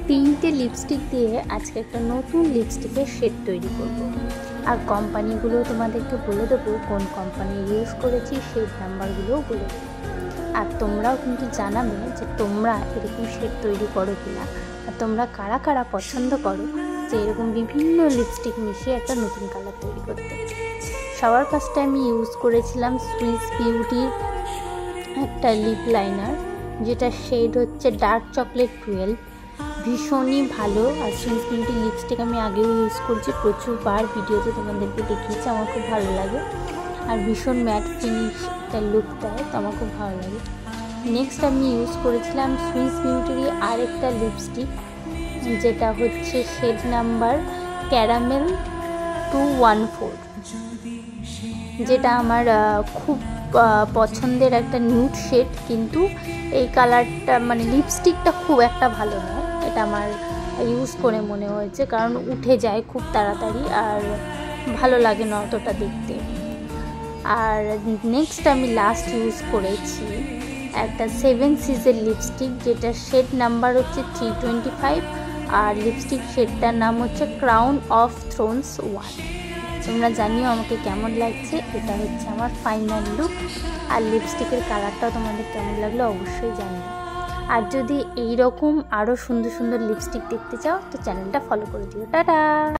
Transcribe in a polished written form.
তিনটে লিপস্টিক দিয়ে আজকে একটা নতুন লিপস্টিকের শেড তৈরি করব। আর কোম্পানিগুলো তোমাদেরকে বলে দেবো কোন কোম্পানি ইউজ করেছি, শেড নাম্বারগুলোও বলে দেবো। আর তোমরাও কিন্তু জানাবে যে তোমরা এরকম শেড তৈরি করো কিনা, আর তোমরা কারা কারা পছন্দ করো যে এরকম বিভিন্ন লিপস্টিক মিশিয়ে একটা নতুন কালার তৈরি করতে। সবার ফার্স্টে আমি ইউজ করেছিলাম সুইস বিউটির একটা লিপ লাইনার, যেটা শেড হচ্ছে ডার্ক চকলেট 12। ভীষণই ভালো। আর সুইস বিউটি লিপস্টিক আমি আগেও ইউজ করছি, প্রচুরবার ভিডিওতে তোমাদেরকে দেখিয়েছি, আমার খুব ভালো লাগে। আর ভীষণ ম্যাট ফিনিশ একটা লুক দেয়, তো আমার খুব ভালো লাগে। নেক্সট আমি ইউজ করেছিলাম সুইস বিউটিরই আরেকটা লিপস্টিক, যেটা হচ্ছে শেড নাম্বার ক্যারামেল 214, যেটা আমার খুব পছন্দের একটা নিউড শেড। কিন্তু এই কালারটা মানে লিপস্টিকটা খুব একটা ভালো নয়, এটা আমার ইউজ করে মনে হয়েছে, কারণ উঠে যায় খুব তাড়াতাড়ি আর ভালো লাগে না অতটা দেখতে। আর নেক্সট আমি লাস্ট ইউজ করেছি একটা 7 সিজের লিপস্টিক, যেটা শেড নাম্বার হচ্ছে 325, আর লিপস্টিক শেডটার নাম হচ্ছে ক্রাউন অফ থ্রোনস 1। তোমরা জানিও আমাকে কেমন লাগছে। এটা হচ্ছে আমার ফাইনাল লুক। আর লিপস্টিকের কালারটাও তোমাদের কেমন লাগলো অবশ্যই জানিও। আর যদি এইরকম আরও সুন্দর সুন্দর লিপস্টিক দেখতে চাও তো চ্যানেলটা ফলো করে দিও। টাটা।